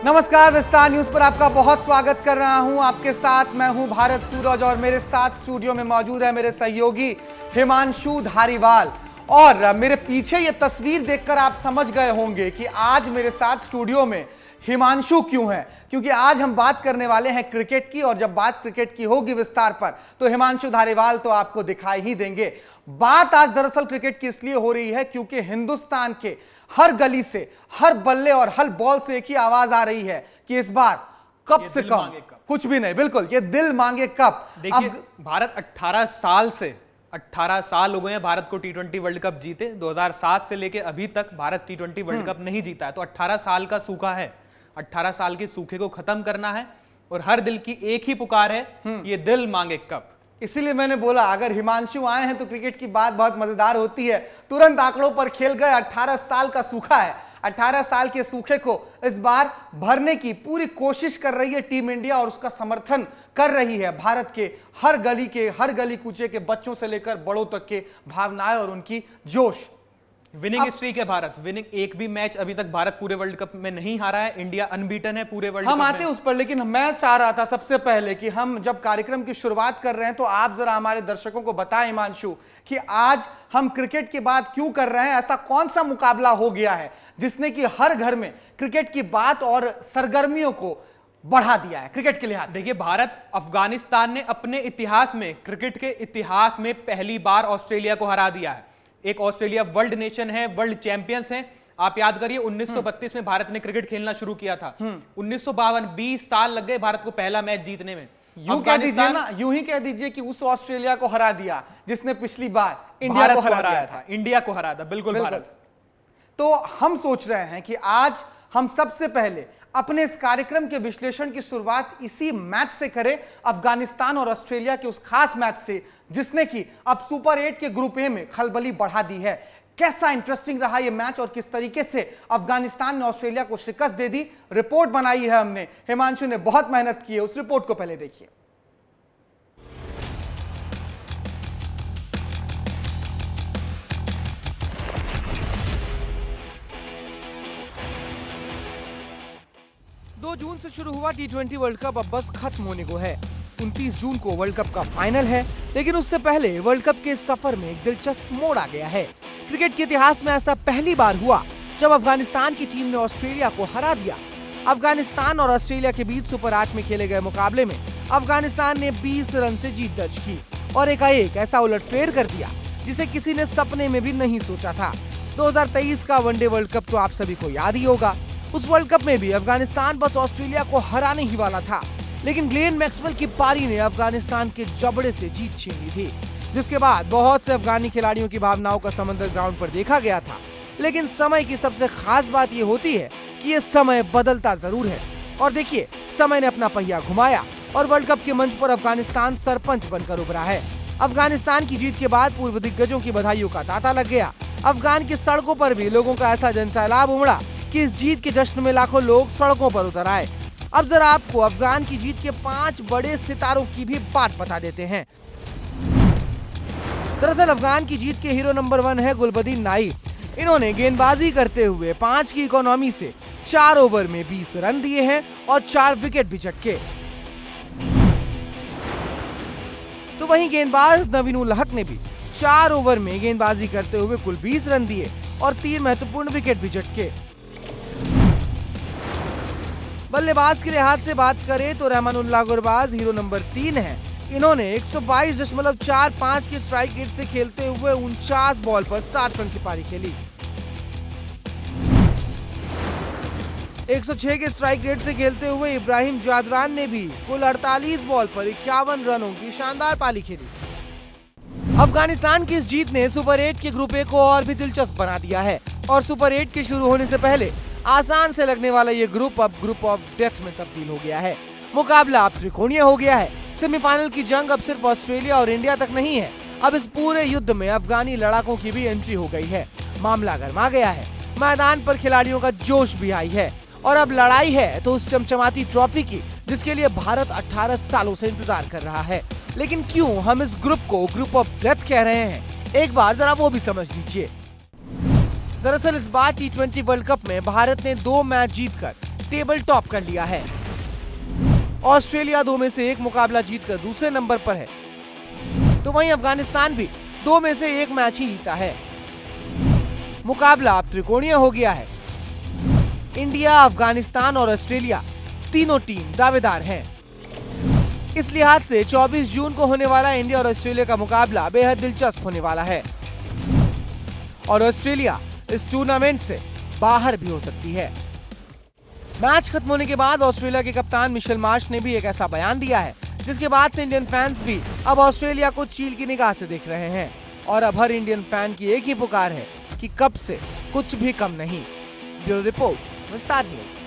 नमस्कार, विस्तार न्यूज पर आपका बहुत स्वागत कर रहा हूं। आपके साथ मैं हूं भारत सूरज और मेरे साथ स्टूडियो में मौजूद है मेरे सहयोगी हिमांशु धारीवाल। और मेरे पीछे ये तस्वीर देखकर आप समझ गए होंगे कि आज मेरे साथ स्टूडियो में हिमांशु क्यों है, क्योंकि आज हम बात करने वाले हैं क्रिकेट की। और जब बात क्रिकेट की होगी विस्तार पर तो हिमांशु धारीवाल तो आपको दिखाई ही देंगे। बात आज दरअसल क्रिकेट की इसलिए हो रही है क्योंकि हिंदुस्तान के हर गली से, हर बल्ले और हर बॉल से एक ही आवाज आ रही है कि इस बार कप से कम कुछ भी नहीं। बिल्कुल, ये दिल मांगे कप। देखिए, भारत 18 साल हो गए हैं भारत को T20 वर्ल्ड कप जीते। 2007 से लेके अभी तक भारत T20 वर्ल्ड कप नहीं जीता है। तो 18 साल का सूखा है। 18 साल के सूखे को खत्म करना है और हर दिल की एक ही पुकार है, ये दिल मांगे कप। इसीलिए मैंने बोला अगर हिमांशु आए हैं तो क्रिकेट की बात बहुत मजेदार होती है। तुरंत आंकड़ों पर खेल गए। 18 साल का सूखा है। 18 साल के सूखे को इस बार भरने की पूरी कोशिश कर रही है टीम इंडिया और उसका समर्थन कर रही है भारत के हर गली कूचे के बच्चों से लेकर बड़ों तक के भावनाएं और उनकी जोश। विनिंग स्ट्रीक है भारत। विनिंग एक भी मैच अभी तक भारत पूरे वर्ल्ड कप में नहीं हारा है। इंडिया अनबीटन है पूरे वर्ल्ड कप में। हम आते उस पर, लेकिन मैं चाह रहा था सबसे पहले कि हम जब कार्यक्रम की शुरुआत कर रहे हैं तो आप जरा हमारे दर्शकों को बताएं हिमांशु कि आज हम क्रिकेट की बात क्यों कर रहे हैं। ऐसा कौन सा मुकाबला हो गया है जिसने कि हर घर में क्रिकेट की बात और सरगर्मियों को बढ़ा दिया है क्रिकेट के लिहाज। देखिए, भारत अफगानिस्तान ने अपने इतिहास में, क्रिकेट के इतिहास में पहली बार ऑस्ट्रेलिया को हरा दिया है। एक ऑस्ट्रेलिया वर्ल्ड नेशन है, वर्ल्ड चैंपियंस है। आप याद करिए 1932 में भारत ने क्रिकेट खेलना शुरू किया था। 1952 20 साल लग गए भारत को पहला मैच जीतने में। यूं कह दीजिए ना, यूं ही कह दीजिए कि उस ऑस्ट्रेलिया को हरा दिया जिसने पिछली बार इंडिया को हराया था। इंडिया को हराया था, बिल्कुल भारत। तो हम सोच रहे हैं कि आज हम सबसे पहले अपने इस कार्यक्रम के विश्लेषण की शुरुआत इसी मैच से करें, अफगानिस्तान और ऑस्ट्रेलिया के उस खास मैच से जिसने कि अब सुपर 8 के ग्रुप ए में खलबली बढ़ा दी है। कैसा इंटरेस्टिंग रहा यह मैच और किस तरीके से अफगानिस्तान ने ऑस्ट्रेलिया को शिकस्त दे दी। रिपोर्ट बनाई है हमने, हिमांशु ने बहुत मेहनत की है। उस रिपोर्ट को पहले देखिए। जून से शुरू हुआ T20 वर्ल्ड कप अब बस खत्म होने को है। 29 जून को वर्ल्ड कप का फाइनल है, लेकिन उससे पहले वर्ल्ड कप के सफर में एक दिलचस्प मोड़ आ गया है। क्रिकेट के इतिहास में ऐसा पहली बार हुआ जब अफगानिस्तान की टीम ने ऑस्ट्रेलिया को हरा दिया। अफगानिस्तान और ऑस्ट्रेलिया के बीच सुपर 8 में खेले गए मुकाबले में अफगानिस्तान ने 20 रन से जीत दर्ज की और एकाएक ऐसा उलटफेर कर दिया जिसे किसी ने सपने में भी नहीं सोचा था। 2023 का वनडे वर्ल्ड कप तो आप सभी को याद ही होगा। उस वर्ल्ड कप में भी अफगानिस्तान बस ऑस्ट्रेलिया को हराने ही वाला था, लेकिन ग्लेन मैक्सवेल की पारी ने अफगानिस्तान के जबड़े से जीत छीन ली थी, जिसके बाद बहुत से अफगानी खिलाड़ियों की भावनाओं का समंदर ग्राउंड पर देखा गया था। लेकिन समय की सबसे खास बात ये होती है कि ये समय बदलता जरूर है। और देखिए, समय ने अपना पहिया घुमाया और वर्ल्ड कप के मंच पर अफगानिस्तान सरपंच बनकर उभरा है। अफगानिस्तान की जीत के बाद पूर्व दिग्गजों की बधाइयों का तांता लग गया। अफगान की सड़कों पर भी लोगों का ऐसा जनसैलाब उमड़ा कि इस जीत के जश्न में लाखों लोग सड़कों पर उतर आए। अब जरा आपको अफगान की जीत के 5 बड़े सितारों की भी बात बता देते हैं। दरअसल अफगान की जीत के हीरो नंबर 1 है गुलबदीन नाई। इन्होंने गेंदबाजी करते हुए 5 की इकोनॉमी से 4 ओवर में 20 रन दिए हैं और 4 विकेट भी झटके। तो वहीं गेंदबाज नवीन उल हक ने भी 4 ओवर में गेंदबाजी करते हुए कुल 20 रन दिए और 3 महत्वपूर्ण विकेट भी झटके। बल्लेबाज के लिहाज से बात करें तो रहमानुल्लाह गुरबाज हीरो नंबर 3 है। इन्होंने 122.45 के स्ट्राइक रेट से खेलते हुए 49 बॉल पर 60 रन की पारी खेली। 106 के स्ट्राइक रेट से खेलते हुए इब्राहिम जादरान ने भी कुल 48 बॉल पर 51 रनों की शानदार पारी खेली। अफगानिस्तान की इस जीत ने सुपर 8 के ग्रुप ए को और भी दिलचस्प बना दिया है और सुपर 8 के शुरू होने से पहले आसान से लगने वाला ये ग्रुप अब ग्रुप ऑफ डेथ में तब्दील हो गया है। मुकाबला अब त्रिकोणीय हो गया है। सेमीफाइनल की जंग अब सिर्फ ऑस्ट्रेलिया और इंडिया तक नहीं है, अब इस पूरे युद्ध में अफगानी लड़ाकों की भी एंट्री हो गई है। मामला गर्मा गया है, मैदान पर खिलाड़ियों का जोश भी आई है और अब लड़ाई है तो उस चमचमाती ट्रॉफी की जिसके लिए भारत 18 सालों से इंतजार कर रहा है। लेकिन क्यों हम इस ग्रुप को ग्रुप ऑफ डेथ कह रहे हैं, एक बार जरा वो भी समझ लीजिए। दरअसल इस बार T20 वर्ल्ड कप में भारत ने 2 मैच जीतकर टेबल टॉप कर लिया है। ऑस्ट्रेलिया 2 में से 1 मुकाबला जीतकर दूसरे नंबर पर है, तो वहीं अफगानिस्तान भी 2 में से 1 मैच ही जीता है। मुकाबला अब त्रिकोणीय हो गया है। इंडिया, अफगानिस्तान और ऑस्ट्रेलिया तीनों टीम दावेदार हैं। इस लिहाज से 24 जून को होने वाला इंडिया और ऑस्ट्रेलिया का मुकाबला बेहद दिलचस्प होने वाला है और ऑस्ट्रेलिया इस टूर्नामेंट से बाहर भी हो सकती है। मैच खत्म होने के बाद ऑस्ट्रेलिया के कप्तान मिशेल मार्श ने भी एक ऐसा बयान दिया है जिसके बाद से इंडियन फैंस भी अब ऑस्ट्रेलिया को चील की निगाह से देख रहे हैं और अब हर इंडियन फैन की एक ही पुकार है कि कप से कुछ भी कम नहीं। ब्यूरो रिपोर्ट, विस्तार न्यूज।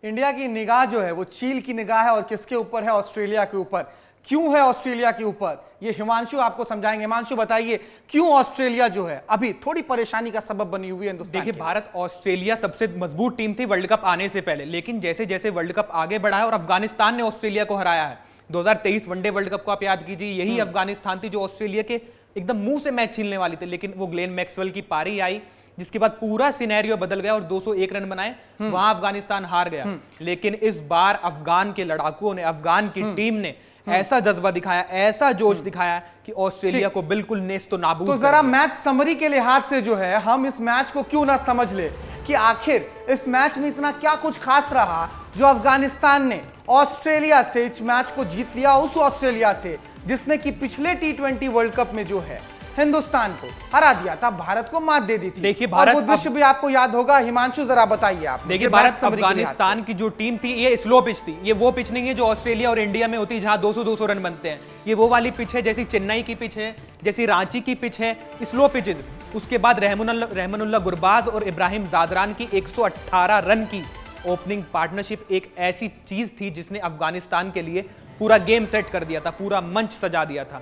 इंडिया की निगाह जो है वो चील की निगाह है और किसके ऊपर है? ऑस्ट्रेलिया के ऊपर। क्यों है ऑस्ट्रेलिया के ऊपर? ये हिमांशु आपको समझाएंगे। हिमांशु बताइए क्यों ऑस्ट्रेलिया जो है अभी थोड़ी परेशानी का सबब बनी हुई है हिंदुस्तान? देखिए, भारत ऑस्ट्रेलिया सबसे मजबूत टीम थी वर्ल्ड कप आने से पहले, लेकिन जैसे जैसे वर्ल्ड कप आगे बढ़ा है और अफगानिस्तान ने ऑस्ट्रेलिया को हराया है। 2023 वनडे वर्ल्ड कप को आप याद कीजिए, यही अफगानिस्तान थी जो ऑस्ट्रेलिया के एकदम मुंह से मैच छीनने वाली थी, लेकिन वो ग्लेन मैक्सवेल की पारी आई जिसके बाद पूरा सिनेरियो बदल गया और 201 रन बनाए, वहां अफगानिस्तान हार गया। लेकिन इस बार अफगान के लड़ाकुओं ने, अफगान की टीम ने ऐसा जज्बा दिखाया, ऐसा जोश दिखाया कि ऑस्ट्रेलिया को बिल्कुल नेस्तो नाबूद। तो जरा मैच समरी के लिहाज से जो है हम इस मैच को क्यों ना समझ ले कि आखिर इस मैच में इतना क्या कुछ खास रहा जो अफगानिस्तान ने ऑस्ट्रेलिया से इस मैच को जीत लिया, उस ऑस्ट्रेलिया से जिसने कि पिछले T20 वर्ल्ड कप में जो है हिंदुस्तान को हरा दिया था, भारत को मात दे दी थी। देखिए, भारत वो दृश्य भी आपको याद होगा। हिमांशु जरा बताइए आप। देखिए, भारत अफगानिस्तान की जो टीम थी ये स्लो पिच थी। ये वो पिच नहीं है जो ऑस्ट्रेलिया और इंडिया में होती है जहां 200-200 रन बनते हैं। ये वो वाली पिच है जैसी चेन्नई की पिच है, जैसी रांची की पिच है, स्लो पिचेज। उसके बाद रहमानुल्लाह गुरबाज और इब्राहिम जादरान की 118 रन की ओपनिंग पार्टनरशिप एक ऐसी चीज थी जिसने अफगानिस्तान के लिए पूरा गेम सेट कर दिया था, पूरा मंच सजा दिया था।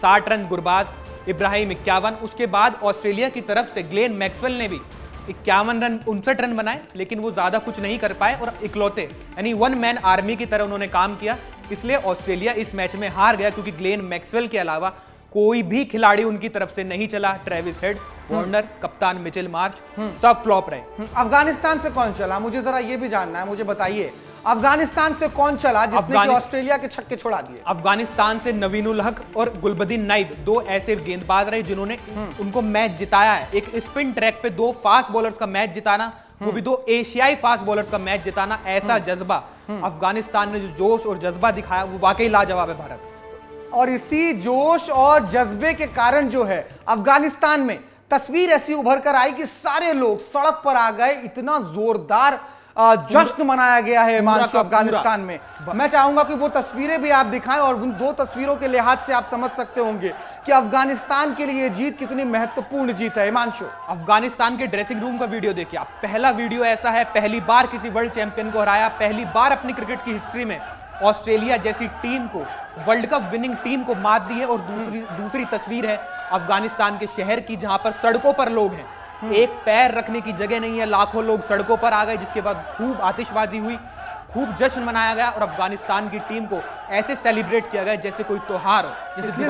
60 रन गुरबाज, इब्राहिम 51। उसके बाद ऑस्ट्रेलिया की तरफ से ग्लेन मैक्सवेल ने भी 51 रन, 59 रन बनाए, लेकिन वो ज्यादा कुछ नहीं कर पाए और इकलौते यानी वन मैन आर्मी की तरह उन्होंने काम किया। इसलिए ऑस्ट्रेलिया इस मैच में हार गया क्योंकि ग्लेन मैक्सवेल के अलावा कोई भी खिलाड़ी उनकी तरफ से नहीं चला। ट्रेविस हेड, वार्नर, कप्तान मिचेल मार्श सब फ्लॉप रहे। अफगानिस्तान से कौन चला? मुझे जरा ये भी जानना है, मुझे बताइए अफगानिस्तान से कौन चला जिसने कि ऑस्ट्रेलिया के छक्के छोड़ा दिए? अफगानिस्तान से नवीनुल हक और गुलबदीन नाइब 2 ऐसे गेंदबाज रहे जिन्होंने उनको मैच जिताया है। एक स्पिन ट्रैक पे 2 फास्ट बॉलर्स का मैच जिताना, वो भी 2 एशियाई फास्ट बॉलर्स का मैच जिताना, ऐसा जज्बा अफगानिस्तान ने जो जोश और जज्बा दिखाया वो वाकई लाजवाब है भारत। और इसी जोश और जज्बे के कारण जो है अफगानिस्तान में तस्वीर ऐसी उभर कर आई कि सारे लोग सड़क पर आ गए। इतना जोरदार जश्न मनाया गया है हिमांशु अफगानिस्तान में। मैं चाहूंगा कि वो तस्वीरें भी आप दिखाएं और उन 2 तस्वीरों के लिहाज से आप समझ सकते होंगे कि अफगानिस्तान के लिए जीत कितनी महत्वपूर्ण जीत है। हिमांशु, अफगानिस्तान के ड्रेसिंग रूम का वीडियो देखिए आप। पहला वीडियो ऐसा है, पहली बार किसी वर्ल्ड चैंपियन को हराया, पहली बार अपनी क्रिकेट की हिस्ट्री में ऑस्ट्रेलिया जैसी टीम को, वर्ल्ड कप विनिंग टीम को मात दी है। और दूसरी तस्वीर है अफगानिस्तान के शहर की जहां पर सड़कों पर लोग हैं, एक पैर रखने की जगह नहीं है, लाखों लोग सड़कों पर आ गए, जिसके बाद खूब आतिशबाजी हुई, खूब जश्न मनाया गया और अफगानिस्तान की टीम को ऐसे सेलिब्रेट किया गया जैसे कोई त्योहार हो। इसलिए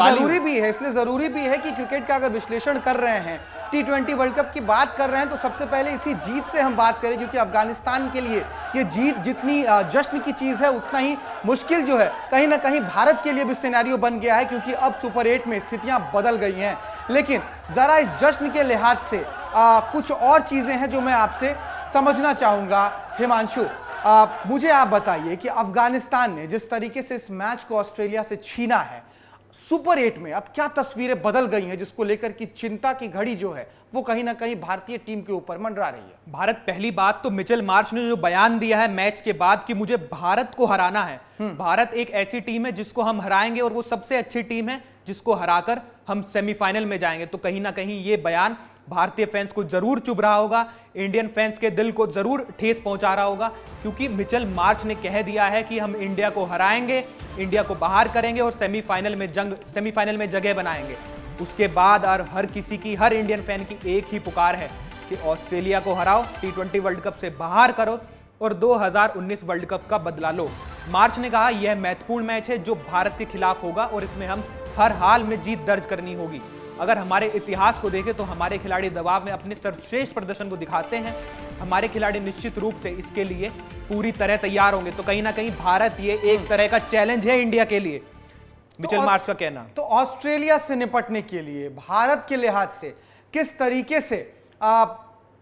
जरूरी भी है कि क्रिकेट का अगर विश्लेषण कर रहे हैं, T20 वर्ल्ड कप की बात कर रहे हैं, तो सबसे पहले इसी जीत से हम बात करें, क्योंकि अफगानिस्तान के लिए ये जीत जितनी जश्न की चीज है उतना ही मुश्किल जो है कहीं ना कहीं भारत के लिए भी सिनेरियो बन गया है, क्योंकि अब सुपर 8 में स्थितियां बदल गई हैं। लेकिन जरा इस जश्न के लिहाज से कुछ और चीजें हैं जो मैं आपसे समझना चाहूंगा। हिमांशु, मुझे आप बताइए कि अफगानिस्तान ने जिस तरीके से इस मैच को ऑस्ट्रेलिया से छीना है, सुपर 8 में अब क्या तस्वीरें बदल गई हैं जिसको लेकर की चिंता की घड़ी जो है वो कहीं ना कहीं भारतीय टीम के ऊपर मंडरा रही है? भारत, पहली बात तो मिचेल मार्श ने जो बयान दिया है मैच के बाद कि मुझे भारत को हराना है। भारत एक ऐसी टीम है जिसको हम हराएंगे और वो सबसे अच्छी टीम है जिसको हराकर हम सेमीफाइनल में जाएंगे। तो कहीं ना कहीं ये बयान भारतीय फैंस को जरूर चुभ रहा होगा, इंडियन फैंस के दिल को जरूर ठेस पहुंचा रहा होगा, क्योंकि मिचेल मार्श ने कह दिया है कि हम इंडिया को हराएंगे, इंडिया को बाहर करेंगे और सेमीफाइनल में जगह बनाएंगे। उसके बाद और हर इंडियन फैन की एक ही पुकार है कि ऑस्ट्रेलिया को हराओ, T20 वर्ल्ड कप से बाहर करो और 2019 वर्ल्ड कप का बदला लो। मार्च ने कहा यह महत्वपूर्ण मैच है जो भारत के खिलाफ होगा और इसमें हम हर हाल में जीत दर्ज करनी होगी। अगर हमारे इतिहास को देखें तो हमारे खिलाड़ी दबाव में अपने सर्वश्रेष्ठ प्रदर्शन को दिखाते हैं। हमारे खिलाड़ी निश्चित रूप से इसके लिए पूरी तरह तैयार होंगे। तो कहीं ना कहीं भारत ये एक तरह का चैलेंज है इंडिया के लिए, मिचेल मार्श का कहना। तो ऑस्ट्रेलिया से निपटने के लिए भारत के लिहाज से किस तरीके से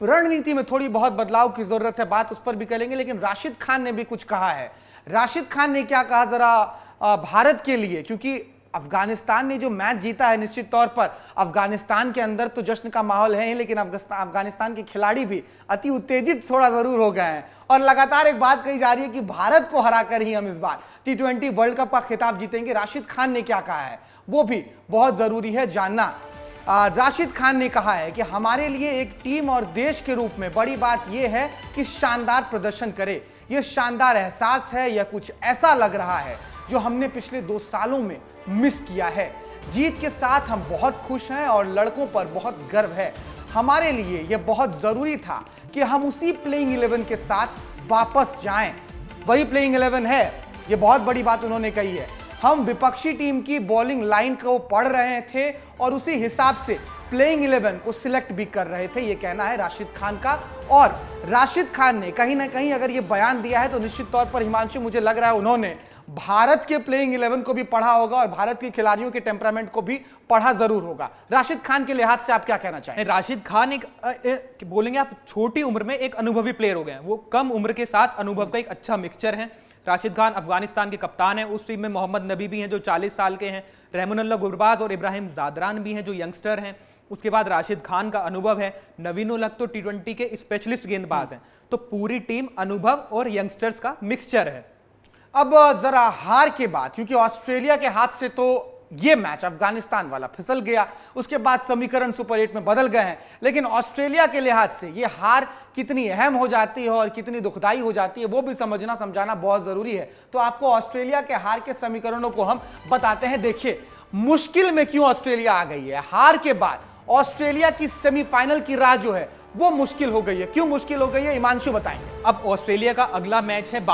रणनीति में थोड़ी बहुत बदलाव की जरूरत है, बात उस पर भी करेंगे। लेकिन राशिद खान ने भी कुछ कहा है। राशिद खान ने क्या कहा जरा भारत के लिए, क्योंकि अफगानिस्तान ने जो मैच जीता है, निश्चित तौर पर अफगानिस्तान के अंदर तो जश्न का माहौल है ही, लेकिन अफगानिस्तान के खिलाड़ी भी अति उत्तेजित थोड़ा जरूर हो गए हैं। और लगातार एक बात कही जा रही है कि भारत को हराकर ही हम इस बार T20 वर्ल्ड कप का खिताब जीतेंगे। राशिद खान ने क्या कहा है वो भी बहुत जरूरी है जानना। राशिद खान ने कहा है कि हमारे लिए एक टीम और देश के रूप में बड़ी बात यह है कि शानदार प्रदर्शन करे। यह शानदार एहसास है, यह कुछ ऐसा लग रहा है जो हमने पिछले 2 सालों में मिस किया है। जीत के साथ हम बहुत खुश हैं और लड़कों पर बहुत गर्व है। हमारे लिए यह बहुत जरूरी था कि हम उसी प्लेइंग 11 के साथ वापस जाएं। वही प्लेइंग 11 है, यह बहुत बड़ी बात उन्होंने कही है। हम विपक्षी टीम की बॉलिंग लाइन को पढ़ रहे थे और उसी हिसाब से प्लेइंग 11 को सिलेक्ट भी कर रहे थे, ये कहना है राशिद खान का। और राशिद खान ने कहीं ना कहीं अगर ये बयान दिया है तो निश्चित तौर पर हिमांशु मुझे लग रहा है उन्होंने भारत के प्लेइंग 11 को भी पढ़ा होगा और भारत के खिलाड़ियों के टेम्परामेंट को भी पढ़ा जरूर होगा। राशिद खान के लिहाज से आप क्या कहना चाहेंगे? राशिद खान एक बोलेंगे आप छोटी उम्र में एक अनुभवी प्लेयर हो गए हैं। वो कम उम्र के साथ अनुभव का एक अच्छा मिक्सचर है। राशिद खान अफगानिस्तान के कप्तान हैं। उस टीम में मोहम्मद नबी भी हैं जो 40 साल के हैं, रहमानुल्लाह गुरबाज और इब्राहिम जादरान भी हैं जो यंगस्टर हैं। उसके बाद राशिद खान का अनुभव है, नवीन उल हक तो T20 के स्पेशलिस्ट गेंदबाज हैं। तो पूरी टीम अनुभव और यंगस्टर्स का मिक्सचर है। अब जरा हार के बाद, क्योंकि ऑस्ट्रेलिया के हाथ से तो ये मैच अफगानिस्तान वाला फिसल गया, उसके बाद समीकरण सुपर 8 में बदल गए हैं, लेकिन ऑस्ट्रेलिया के लिहाज से ये हार कितनी अहम हो जाती है और कितनी दुखदाई हो जाती है वो भी समझना समझाना बहुत जरूरी है। तो आपको ऑस्ट्रेलिया के हार के समीकरणों को हम बताते हैं। देखिए मुश्किल में क्यों ऑस्ट्रेलिया आ गई है। हार के बाद ऑस्ट्रेलिया की सेमीफाइनल की राह जो है वो मुश्किल हो गई है। क्यों मुश्किल हो गई है, हिमांशु बताएंगे। अब ऑस्ट्रेलिया का अगला मैच है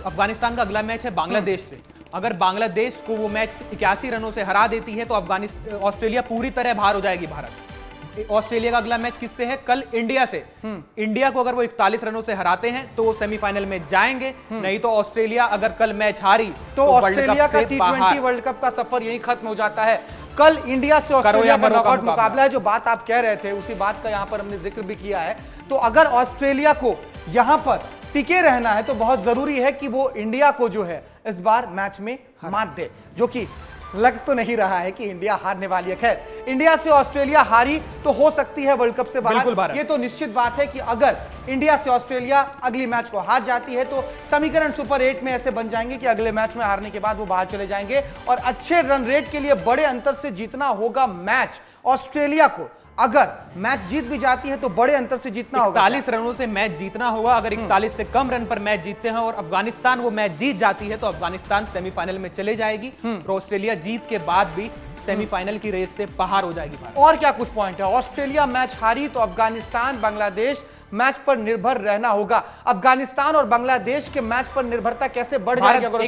अफगानिस्तान का अगला मैच है बांग्लादेश से। अगर बांग्लादेश को वो मैच 81 रनों से हरा देती है तो ऑस्ट्रेलिया पूरी तरह बाहर हो जाएगी। भारत ऑस्ट्रेलिया का अगला मैच किससे है? कल इंडिया से। इंडिया को अगर वो 41 रनों से हराते हैं तो वो सेमीफाइनल में जाएंगे, नहीं तो ऑस्ट्रेलिया अगर कल मैच हारी तो ऑस्ट्रेलिया का T20 वर्ल्ड कप का सफर यही खत्म हो जाता है। कल इंडिया से ऑस्ट्रेलिया का नॉकआउट मुकाबला है। जो बात आप कह रहे थे उसी बात का यहां पर हमने जिक्र भी किया है। तो अगर ऑस्ट्रेलिया को यहां पर टिके रहना है तो बहुत जरूरी है कि वो इंडिया को जो है इस बार मैच में मात दे, जो कि लग तो नहीं रहा है कि इंडिया हारने वाली है। खैर इंडिया से ऑस्ट्रेलिया हारी तो हो सकती है वर्ल्ड कप से बाहर, ये तो निश्चित बात है कि अगर इंडिया से ऑस्ट्रेलिया अगली मैच को हार जाती है तो समीकरण सुपर 8 में ऐसे बन जाएंगे कि अगले मैच में हारने के बाद वो बाहर चले जाएंगे। और अच्छे रन रेट के लिए बड़े अंतर से जीतना होगा मैच ऑस्ट्रेलिया को। अगर मैच जीत भी जाती है तो बड़े अंतर से जीतना होगा। 41 रनों से मैच जीतना होगा। अगर 41 से कम रन पर मैच जीतते हैं और अफगानिस्तान वो मैच जीत जाती है तो अफगानिस्तान सेमीफाइनल में चले जाएगी और ऑस्ट्रेलिया जीत के बाद भी सेमीफाइनल की रेस से बाहर हो जाएगी भारत। और क्या कुछ पॉइंट है? ऑस्ट्रेलिया मैच हारी तो अफगानिस्तान बांग्लादेश मैच पर निर्भर रहना होगा। अफगानिस्तान और बांग्लादेश के मैच पर निर्भरता कैसे बढ़ जाएगी अगर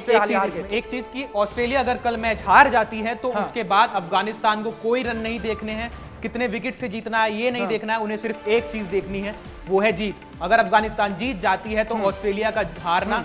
एक चीज की ऑस्ट्रेलिया अगर कल मैच हार जाती है तो उसके बाद अफगानिस्तान को कोई रन नहीं देखने हैं, कितने विकेट से जीतना है ये नहीं देखना है, उन्हें सिर्फ एक चीज देखनी है, वो है जीत। अगर अफगानिस्तान जीत जाती है तो ऑस्ट्रेलिया का हारना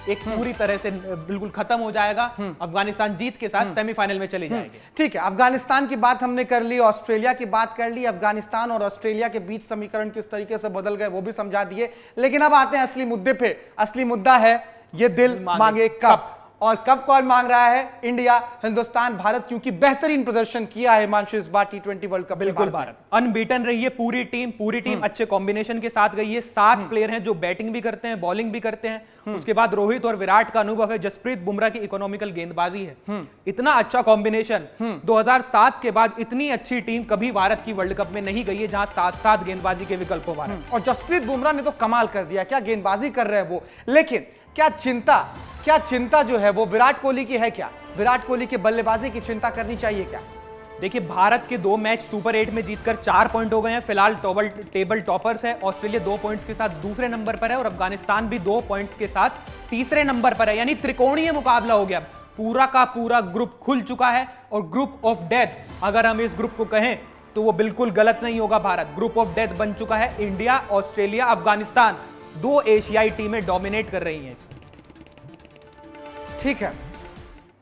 एक पूरी तरह से बिल्कुल खत्म हो जाएगा। अफगानिस्तान जीत के साथ सेमीफाइनल में चले जाएंगे। ठीक है, अफगानिस्तान की बात हमने कर ली, ऑस्ट्रेलिया की बात कर ली। अफगानिस्तान और ऑस्ट्रेलिया के बीच समीकरण किस तरीके से बदल गए वो भी समझा दिए। लेकिन अब आते हैं असली मुद्दे पे। असली मुद्दा है ये दिल मांगे कप। और कब कौन मांग रहा है? इंडिया, हिंदुस्तान, भारत, क्योंकि बेहतरीन प्रदर्शन किया है हिमांशु इस बार T20 वर्ल्ड कप। बिल्कुल भारत अनबीटन रही है पूरी टीम अच्छे कॉम्बिनेशन के साथ गई है। 7 प्लेयर हैं जो बैटिंग भी करते हैं, बॉलिंग भी करते हैं। उसके बाद रोहित और विराट का अनुभव है, जसप्रीत बुमराह की इकोनॉमिकल गेंदबाजी है। इतना अच्छा कॉम्बिनेशन 2007 के बाद इतनी अच्छी टीम कभी भारत की वर्ल्ड कप में नहीं गई है जहां 7-7 गेंदबाजी के विकल्प हो भारत। और जसप्रीत बुमराह ने तो कमाल कर दिया, क्या गेंदबाजी कर रहे हैं वो। लेकिन क्या चिंता जो है वो विराट कोहली की है? क्या विराट कोहली के बल्लेबाजी की चिंता करनी चाहिए क्या? देखिए भारत के 2 मैच सुपर 8 में जीतकर 4 पॉइंट हो गए हैं। फिलहाल टेबल टॉपर्स है। ऑस्ट्रेलिया 2 पॉइंट्स के साथ दूसरे नंबर पर है और अफगानिस्तान भी 2 पॉइंट्स के साथ तीसरे नंबर पर है। यानी त्रिकोणीय मुकाबला हो गया। पूरा का पूरा ग्रुप खुल चुका है और ग्रुप ऑफ डेथ अगर हम इस ग्रुप को कहें तो वो बिल्कुल गलत नहीं होगा। भारत ग्रुप ऑफ डेथ बन चुका है। इंडिया, ऑस्ट्रेलिया, अफगानिस्तान 2 एशियाई टीमें डोमिनेट कर रही हैं। ठीक है,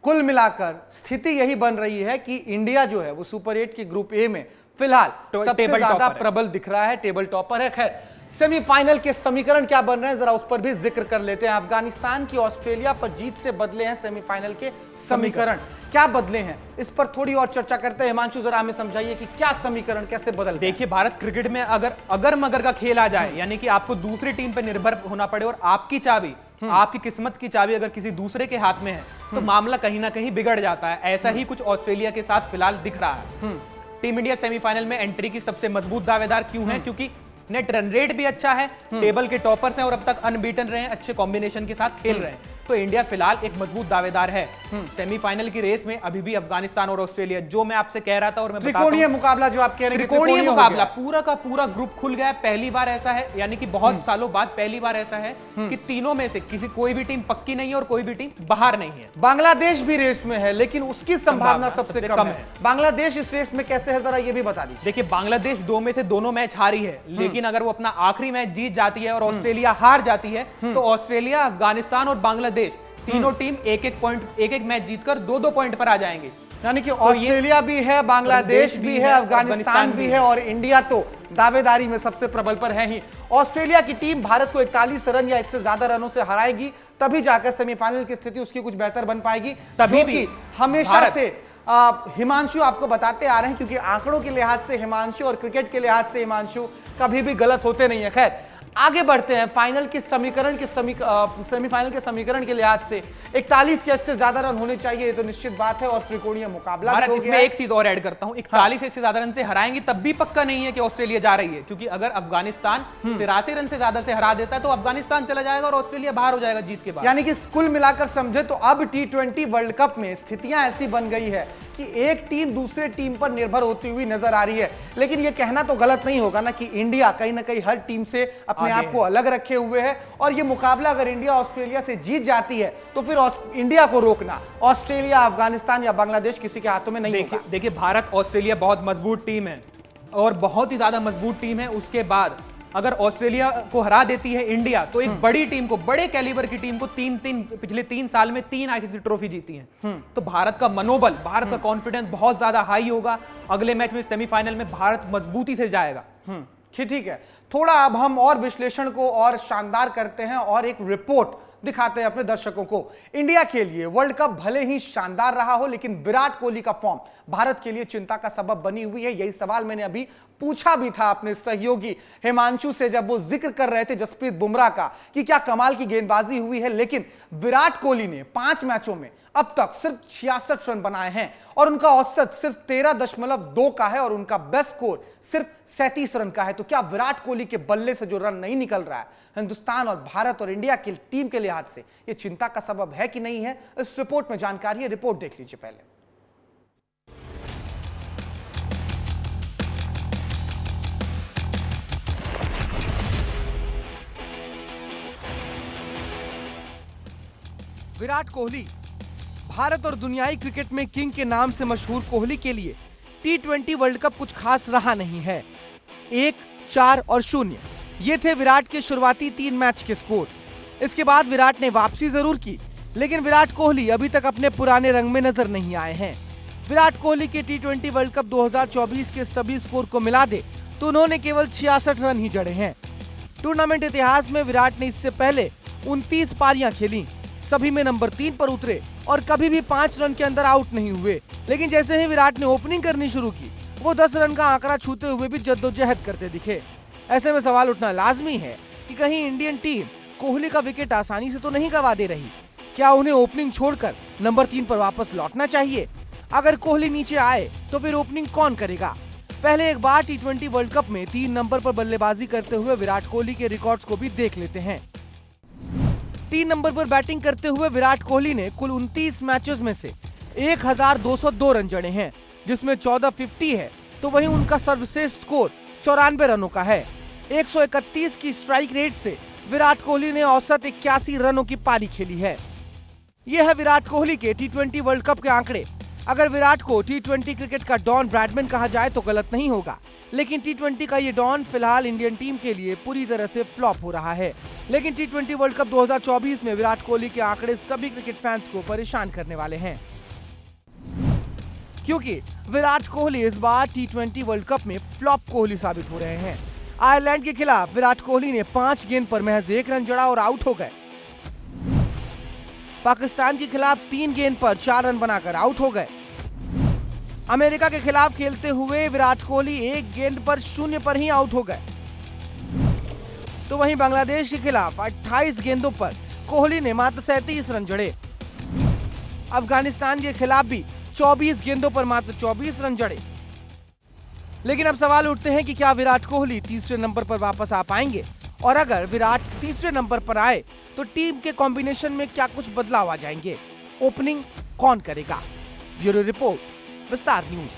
कुल मिलाकर स्थिति यही बन रही है कि इंडिया जो है वो सुपर 8 के ग्रुप ए में फिलहाल सबसे ज्यादा प्रबल दिख रहा है, टेबल टॉपर है। खैर, सेमीफाइनल के समीकरण क्या बन रहे हैं जरा उस पर भी जिक्र कर लेते हैं। अफगानिस्तान की ऑस्ट्रेलिया पर जीत से बदले हैं सेमीफाइनल के समीकरण, क्या बदले हैं इस पर थोड़ी और चर्चा करते हैं। हिमांशु जरा हमें समझाइए कि क्या समीकरण कैसे बदल। देखिए, भारत क्रिकेट में अगर मगर का खेल आ जाए, यानी कि आपको दूसरी टीम पर निर्भर होना पड़े और आपकी चाबी, आपकी किस्मत की चाबी अगर किसी दूसरे के हाथ में है तो मामला कहीं ना कहीं बिगड़ जाता है। ऐसा ही कुछ ऑस्ट्रेलिया के साथ फिलहाल दिख रहा है। टीम इंडिया सेमीफाइनल में एंट्री की सबसे मजबूत दावेदार क्यों है? क्योंकि नेट रन रेट भी अच्छा है, टेबल के टॉपर्स हैं और अब तक अनबीटन रहे हैं, अच्छे कॉम्बिनेशन के साथ खेल रहे हैं। तो इंडिया फिलहाल एक मजबूत दावेदार है। सेमीफाइनल की रेस में अभी भी अफगानिस्तान और ऑस्ट्रेलिया, जो मैं आपसे कह रहा था और मैं त्रिकोणीय मुकाबला जो आप कह रहे हैं, त्रिकोणीय मुकाबला पूरा का पूरा ग्रुप खुल गया है। पहली बार ऐसा है, यानी कि बहुत सालों बाद पहली बार ऐसा है कि तीनों में से कोई भी टीम पक्की नहीं है और कोई भी टीम बाहर नहीं है। बांग्लादेश भी रेस में है लेकिन उसकी संभावना सबसे कम है। बांग्लादेश इस रेस में कैसे है जरा ये भी बता दीजिए। देखिए, बांग्लादेश 2 में से दोनों मैच हारी है, लेकिन अगर वो अपना आखिरी मैच जीत जाती है और ऑस्ट्रेलिया हार जाती है तो ऑस्ट्रेलिया, अफगानिस्तान और बांग्लादेश तीनों टीम एक मैच जीतकर 2-2 पॉइंट पर आ जाएंगे। यानी कि ऑस्ट्रेलिया भी है, बांग्लादेश भी है, अफगानिस्तान भी है और इंडिया तो दावेदारी में सबसे प्रबल पर है ही। ऑस्ट्रेलिया की टीम भारत को 41 रन या इससे ज्यादा रनों से हराएगी, तभी जाकर सेमीफाइनल की स्थिति उसकी कुछ बेहतर बन पाएगी। तभी भी हमेशा से हिमांशु आपको बताते आ रहे हैं, क्योंकि आंकड़ों के लिहाज से हिमांशु और क्रिकेट के लिहाज से हिमांशु कभी भी गलत होते नहीं है। खैर, आगे बढ़ते हैं। फाइनल के समीकरण के सेमीफाइनल के समीकरण के लिहाज से 41 या इससे ज्यादा रन होने चाहिए, ये तो निश्चित बात है और त्रिकोणीय मुकाबला भी हो गया। इसमें एक चीज और ऐड करता हूं, 41 से ज्यादा रन से हराएंगे तब भी पक्का नहीं है कि ऑस्ट्रेलिया जा रही है, क्योंकि अगर अफगानिस्तान 83 रन से ज्यादा से हरा देता है तो अफगानिस्तान चला जाएगा और ऑस्ट्रेलिया बाहर हो जाएगा जीत के बाद। यानी कि कुल मिलाकर समझे तो अब T20 वर्ल्ड कप में स्थितियां ऐसी बन गई है कि एक टीम दूसरे टीम पर निर्भर होती हुई नजर आ रही है। लेकिन यह कहना तो गलत नहीं होगा ना कि इंडिया कहीं ना कहीं हर टीम से अपने आप को अलग रखे हुए है और यह मुकाबला अगर इंडिया ऑस्ट्रेलिया से जीत जाती है तो फिर इंडिया को रोकना ऑस्ट्रेलिया, अफगानिस्तान या बांग्लादेश किसी के हाथों में नहीं होगा। देखिए, भारत, ऑस्ट्रेलिया बहुत मजबूत टीम है और बहुत ही ज्यादा मजबूत टीम है। उसके बाद अगर ऑस्ट्रेलिया को हरा देती है इंडिया तो एक बड़ी टीम को, बड़े कैलिबर की टीम को पिछले 3 साल में 3 आईसीसी ट्रॉफी जीती है। तो भारत का मनोबल, भारत का कॉन्फिडेंस बहुत ज्यादा हाई होगा। अगले मैच में सेमीफाइनल में भारत मजबूती से जाएगा। ठीक है, थोड़ा अब हम और विश्लेषण को और शानदार करते हैं और एक रिपोर्ट दिखाते हैं अपने दर्शकों को। इंडिया के लिए वर्ल्ड कप भले ही शानदार रहा हो, लेकिन विराट कोहली का फॉर्म भारत के लिए चिंता का सबब बनी हुई है। यही सवाल मैंने अभी पूछा भी था अपने सहयोगी हिमांशु से जब वो जिक्र कर रहे थे जसप्रीत बुमराह का कि क्या कमाल की गेंदबाजी हुई है। लेकिन विराट कोहली ने 5 मैचों में अब तक सिर्फ 66 रन बनाए हैं और उनका औसत सिर्फ 13.2 का है और उनका बेस्ट स्कोर सिर्फ 37 रन का है। तो क्या विराट कोहली के बल्ले से जो रन नहीं निकल रहा है हिंदुस्तान और भारत और इंडिया की टीम के लिहाज से यह चिंता का सबब है कि नहीं है? इस रिपोर्ट में जानकारी है, रिपोर्ट देख लीजिए पहले। विराट कोहली, भारत और दुनियाई क्रिकेट में किंग के नाम से मशहूर कोहली के लिए T20 वर्ल्ड कप कुछ खास रहा नहीं है। 1, 4 और 0 ये थे विराट के शुरुआती 3 मैच के स्कोर। इसके बाद विराट ने वापसी जरूर की, लेकिन विराट कोहली अभी तक अपने पुराने रंग में नजर नहीं आए हैं। विराट कोहली के T20 वर्ल्ड कप 2024 के सभी स्कोर को मिला दे तो उन्होंने केवल 66 रन ही जड़े हैं। टूर्नामेंट इतिहास में विराट ने इससे पहले 29 पारियां खेली, सभी में नंबर 3 पर उतरे और कभी भी 5 रन के अंदर आउट नहीं हुए। लेकिन जैसे ही विराट ने ओपनिंग करनी शुरू की, वो 10 रन का आंकड़ा छूते हुए भी जद्दोजहद करते दिखे। ऐसे में सवाल उठना लाजमी है कि कहीं इंडियन टीम कोहली का विकेट आसानी से तो नहीं गवा दे रही। क्या उन्हें ओपनिंग छोड़कर नंबर 3 पर वापस लौटना चाहिए? अगर कोहली नीचे आए तो फिर ओपनिंग कौन करेगा? पहले एक बार T20 वर्ल्ड कप में 3 नंबर पर बल्लेबाजी करते हुए विराट कोहली के रिकॉर्ड्स को भी देख लेते हैं। 3 नंबर पर बैटिंग करते हुए विराट कोहली ने कुल 29 मैचेस में से 1202 रन जड़े हैं, जिसमें 14 50 है, तो वहीं उनका सर्वश्रेष्ठ स्कोर 94 रनों का है। 131 की स्ट्राइक रेट से विराट कोहली ने औसत 81 रनों की पारी खेली है। ये है विराट कोहली के टी20 वर्ल्ड कप के आंकड़े। अगर विराट को टी20 क्रिकेट का डॉन ब्रैडमैन कहा जाए तो गलत नहीं होगा, लेकिन टी20 का ये डॉन फिलहाल इंडियन टीम के लिए पूरी तरह से फ्लॉप हो रहा है। लेकिन टी20 वर्ल्ड कप 2024 में विराट कोहली के आंकड़े सभी क्रिकेट फैंस को परेशान करने वाले हैं, क्योंकि विराट कोहली इस बार टी20 वर्ल्ड कप में फ्लॉप कोहली साबित हो रहे हैं। आयरलैंड के खिलाफ विराट कोहली ने 5 गेंद पर महज 1 रन जड़ा और आउट हो गए। पाकिस्तान के खिलाफ 3 गेंद पर 4 रन बनाकर आउट हो गए। अमेरिका के खिलाफ खेलते हुए विराट कोहली 1 गेंद पर 0 पर ही आउट हो गए। तो वहीं बांग्लादेश के खिलाफ 28 गेंदों पर कोहली ने मात्र 37 रन जड़े। अफगानिस्तान के खिलाफ भी 24 गेंदों पर मात्र 24 रन जड़े। लेकिन अब सवाल उठते हैं कि क्या विराट कोहली तीसरे नंबर पर वापस आ पाएंगे, और अगर विराट तीसरे नंबर पर आए तो टीम के कॉम्बिनेशन में क्या कुछ बदलाव आ जाएंगे, ओपनिंग कौन करेगा। ब्यूरो रिपोर्ट, विस्तार न्यूज।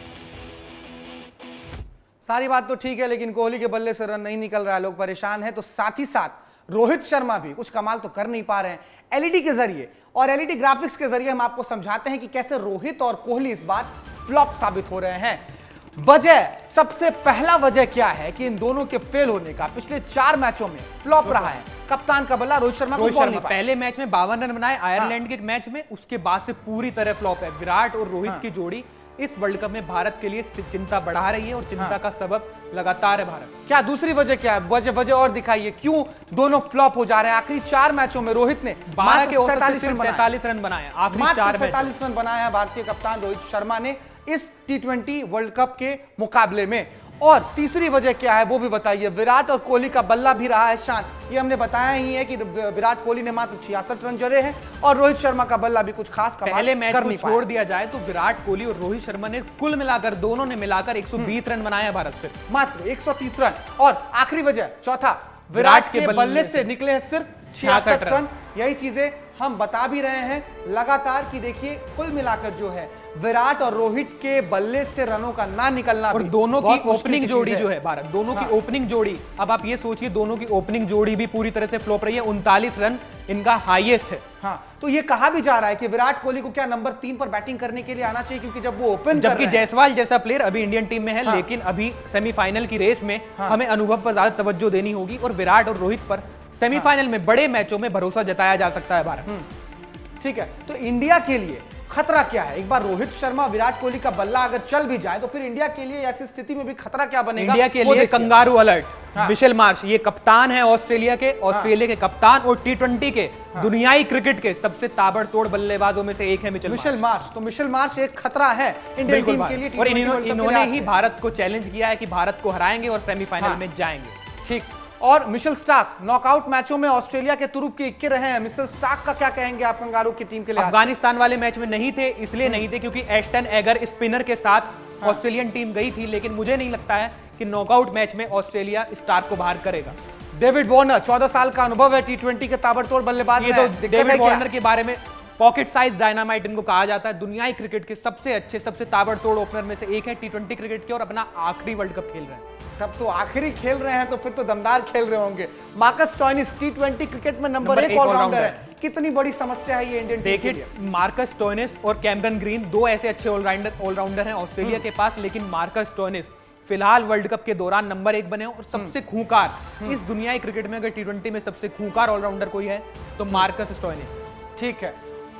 सारी बात तो ठीक है, लेकिन कोहली के बल्ले से रन नहीं निकल रहा है, लोग परेशान हैं। तो साथ ही साथ रोहित शर्मा भी कुछ कमाल तो कर नहीं पा रहे हैं। एलईडी के जरिए और एलईडी ग्राफिक्स के जरिए हम आपको समझाते हैं कि कैसे रोहित और कोहली इस बार फ्लॉप साबित हो रहे हैं। वजह, सबसे पहला वजह क्या है कि इन दोनों के फेल होने का? पिछले 4 मैचों में फ्लॉप रहा है। कप्तान का बल्ला रोहित शर्मा को बॉल नहीं पाया। पहले मैच में 52 रन बनाए आयरलैंड के मैच में, उसके बाद से पूरी तरह फ्लॉप है। विराट और रोहित की जोड़ी इस वर्ल्ड कप में भारत के लिए चिंता बढ़ा रही है, और चिंता का सबब लगातार है भारत। क्या दूसरी वजह क्या है? वजह और दिखाइए, क्यों दोनों फ्लॉप हो जा रहे हैं? आखिरी 4 मैचों में रोहित ने 12 के औसत से 47 रन बनाए। आखिरी 4 मैच 47 रन बनाया है भारतीय कप्तान रोहित शर्मा ने इस टी20 वर्ल्ड कप के मुकाबले में। और तीसरी वजह क्या है वो भी बताइए। विराट और कोहली का बल्ला भी रहा है शांत। ये हमने बताया ही है कि विराट कोहली ने मात्र 66 रन जड़े हैं और रोहित शर्मा का बल्ला भी कुछ खास कमाल पहले मैच कर को नहीं छोड़ दिया जाए तो विराट कोहली और रोहित शर्मा ने कुल मिलाकर, दोनों ने मिलाकर 120 रन बनाए भारत से, मात्र 130 रन। और आखिरी वजह, चौथा, विराट के बल्ले से निकले हैं सिर्फ 66 रन। यही चीजें हम बता भी रहे हैं लगातार कि देखिए कुल मिलाकर जो है विराट और रोहित के बल्ले से रनों का ना निकलना, और दोनों की ओपनिंग जोड़ी जो है भारत, दोनों की ओपनिंग जोड़ी, अब आप ये सोचिए दोनों की ओपनिंग जोड़ी भी पूरी तरह से फ्लॉप रही है। 39 रन इनका हाईएस्ट है। हाँ, तो ये कहा भी जा रहा है कि विराट कोहली को क्या नंबर 3 पर बैटिंग करने के लिए आना चाहिए, क्योंकि जब वो ओपन जबकि जायसवाल जैसा प्लेयर अभी इंडियन टीम में है, लेकिन अभी सेमीफाइनल की रेस में हमें अनुभव पर ज्यादा तवज्जो देनी होगी, और विराट और रोहित पर सेमीफाइनल में बड़े मैचों में भरोसा जताया जा सकता है भारत। ठीक है, तो इंडिया के लिए खतरा क्या है? एक बार रोहित शर्मा, विराट कोहली का बल्ला अगर चल भी जाए तो फिर इंडिया के लिए ऐसी स्थिति में भी खतरा क्या बनेगा? इंडिया के लिए कंगारू अलर्ट। मिशेल मार्श, ये कप्तान है ऑस्ट्रेलिया के कप्तान और टी20 के दुनियाई क्रिकेट के सबसे ताबड़तोड़ बल्लेबाजों में से एक है मिशेल मार्श। तो मिशेल मार्श एक खतरा है इंडियन टीम के लिए। और इन्होंने ही भारत को चैलेंज किया है कि भारत को हराएंगे और सेमीफाइनल में जाएंगे। ठीक। और मिशेल स्टार्क नॉकआउट मैचों में ऑस्ट्रेलिया के तुरुप के इक्के रहे हैं। मिशेल स्टार्क का क्या कहेंगे आप कंगारू की टीम के लिए? अफगानिस्तान वाले मैच में नहीं थे, इसलिए नहीं थे क्योंकि एस्टन एगर स्पिनर के साथ ऑस्ट्रेलियन टीम गई थी, लेकिन मुझे नहीं लगता है कि नॉकआउट मैच में ऑस्ट्रेलिया स्टार्क को बाहर करेगा। डेविड वार्नर, 14 साल का अनुभव है, टी20 के ताबड़तोड़ बल्लेबाज। ये तो डेविड वार्नर के बारे में पॉकेट साइज डायनामाइट इनको कहा जाता है। दुनियाई क्रिकेट के सबसे अच्छे, सबसे ताबड़तोड़ ओपनर में से एक है टी20 क्रिकेट के, और अपना आखिरी वर्ल्ड कप खेल रहे हैं। तब तो आखिरी खेल रहे हैं तो फिर तो दमदार खेल रहे होंगे। मार्कस स्टोइनिस टी20 क्रिकेट में नंबर 1 ऑलराउंडर है। कितनी बड़ी समस्या है ये इंडियन टीम के लिए। मार्कस स्टोइनिस और कैमरन ग्रीन दो ऐसे अच्छे ऑलराउंडर हैं ऑस्ट्रेलिया के पास, लेकिन मार्कस स्टोइनिस फिलहाल वर्ल्ड कप के दौरान नंबर 1 बने और सबसे खूंखार इस दुनियाई क्रिकेट में अगर टी20 में सबसे खूंखार ऑलराउंडर कोई है तो मार्कस स्टोइनिस। ठीक है।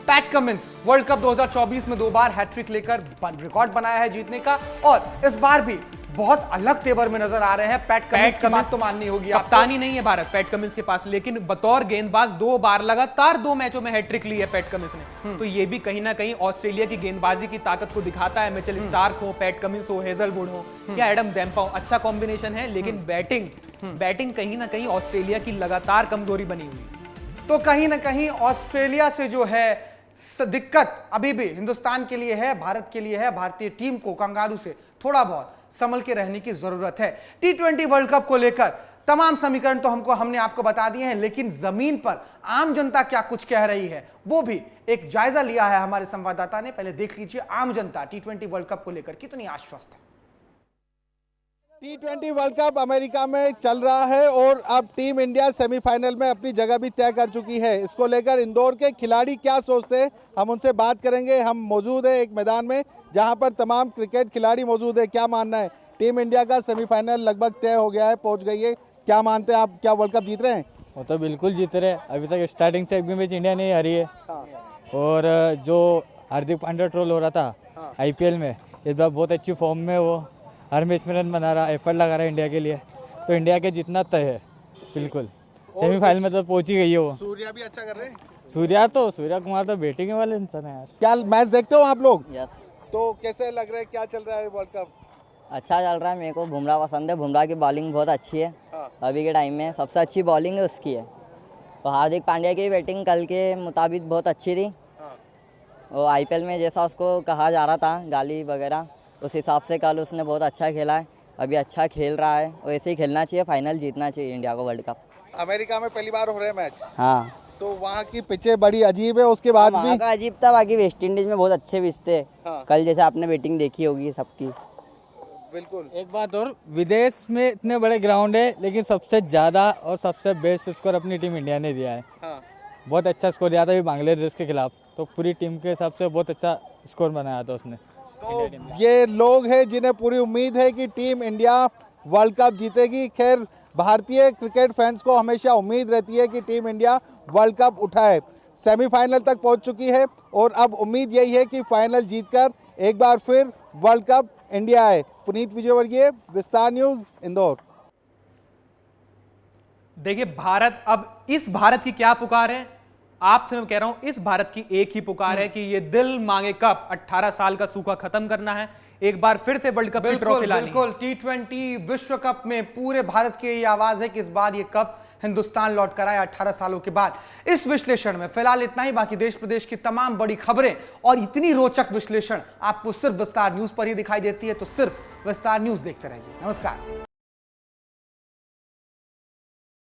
पैट कमिंस वर्ल्ड कप 2024 में 2 बार हैट्रिक लेकर रिकॉर्ड बनाया है जीतने का, और इस बार भी बहुत अलग तेवर में नजर आ रहे हैं। पैट कमिंस की बात तो माननी होगी। कप्तानी नहीं है भारत पैट कमिंस के पास, लेकिन बतौर गेंदबाज 2 बार लगातार 2 मैचों में हैट्रिक ली है पैट कमिंस ने। तो ये भी कहीं ना कहीं ऑस्ट्रेलिया की गेंदबाजी की ताकत को दिखाता है। मिचेल स्टार्क हो, पैट कमिंस हो, हेजलवुड हो या एडम जैम्पा हो, अच्छा कॉम्बिनेशन है, लेकिन बैटिंग कहीं ना कहीं ऑस्ट्रेलिया की लगातार कमजोरी बनी हुई। तो कहीं ना कहीं ऑस्ट्रेलिया से जो है दिक्कत अभी भी हिंदुस्तान के लिए है, भारत के लिए है। भारतीय टीम को कंगारू से थोड़ा बहुत संभल के रहने की जरूरत है। टी20 वर्ल्ड कप को लेकर तमाम समीकरण तो हमने आपको बता दिए हैं, लेकिन जमीन पर आम जनता क्या कुछ कह रही है वो भी एक जायजा लिया है हमारे संवाददाता ने। पहले देख लीजिए आम जनता टी20 वर्ल्ड कप को लेकर कितनी आश्वस्त है। T20 वर्ल्ड कप अमेरिका में चल रहा है और अब टीम इंडिया सेमीफाइनल में अपनी जगह भी तय कर चुकी है। इसको लेकर इंदौर के खिलाड़ी क्या सोचते हैं, हम उनसे बात करेंगे। हम मौजूद हैं एक मैदान में जहां पर तमाम क्रिकेट खिलाड़ी मौजूद है। क्या मानना है, टीम इंडिया का सेमीफाइनल लगभग तय हो गया है, पहुंच गई है, क्या मानते हैं आप, क्या वर्ल्ड कप जीत रहे हैं? वो तो बिल्कुल जीत रहे हैं। अभी तक स्टार्टिंग से एक भी मैच इंडिया नहीं हारी है। और जो हार्दिक पांड्या ट्रोल हो रहा था आईपीएल में, इस बार बहुत अच्छी फॉर्म में, वो हर मैच में रन बना रहा, एफर्ट लगा रहा है इंडिया के लिए, तो इंडिया के जीतना तय है बिल्कुल। सेमीफाइनल में तो पहुंच ही गई है वो। सूर्या भी अच्छा कर रहे हैं। सूर्या कुमार तो बैटिंग वाले इंसान है यार। क्या मैच देखते हो आप लोग? यस, तो कैसे लग रहा है, क्या चल रहा है वर्ल्ड कप? अच्छा चल रहा है। मेरे को बुमराह पसंद है। बुमराह की बॉलिंग बहुत अच्छी है। हाँ। अभी के टाइम में सबसे अच्छी बॉलिंग है उसकी है। और हार्दिक पांड्या की बैटिंग कल के मुताबिक बहुत अच्छी थी। वो आईपीएल में जैसा उसको कहा जा रहा था गाली वगैरह, उस हिसाब से कल उसने बहुत अच्छा खेला है। अभी अच्छा खेल रहा है और ऐसे ही खेलना चाहिए। फाइनल जीतना चाहिए इंडिया को वर्ल्ड कप। अमेरिका में पहली बार हो रहे हैं मैच, हाँ, तो वहाँ की पिचें बड़ी अजीब है, उसके बाद भी वहाँ का अजीब था। बाकी वेस्ट इंडीज में बहुत अच्छे पिच थे। हाँ। कल जैसे आपने बैटिंग देखी होगी सबकी। बिल्कुल। एक बात और, विदेश में इतने बड़े ग्राउंड है लेकिन सबसे ज़्यादा और सबसे बेस्ट स्कोर अपनी टीम इंडिया ने दिया है। हाँ। बहुत अच्छा स्कोर दिया था अभी बांग्लादेश के खिलाफ, तो पूरी टीम के हिसाब से बहुत अच्छा स्कोर बनाया था उसने। तो ये लोग हैं जिन्हें पूरी उम्मीद है कि टीम इंडिया वर्ल्ड कप जीतेगी। खैर, भारतीय क्रिकेट फैंस को हमेशा उम्मीद रहती है कि टीम इंडिया वर्ल्ड कप उठाए। सेमीफाइनल तक पहुंच चुकी है और अब उम्मीद यही है कि फाइनल जीतकर एक बार फिर वर्ल्ड कप इंडिया आए। पुनीत विजयवर्गीय, विस्तार न्यूज, इंदौर। देखिए, भारत, अब इस भारत की क्या पुकार है, आपसे मैं कह रहा हूं, इस भारत की एक ही पुकार है कि ये दिल मांगे कप, 18 साल का सूखा खत्म करना है, एक बार फिर से वर्ल्ड कप की ट्रॉफी लानी है। बिल्कुल, T20 विश्व कप में पूरे भारत की ये आवाज है कि इस बार ये कप हिंदुस्तान लौट कर आया 18 सालों के बाद। इस विश्लेषण में फिलहाल इतना ही। बाकी देश प्रदेश की तमाम बड़ी खबरें और इतनी रोचक विश्लेषण आपको सिर्फ विस्तार न्यूज पर ही दिखाई देती है, तो सिर्फ विस्तार न्यूज देखते रहिए। नमस्कार।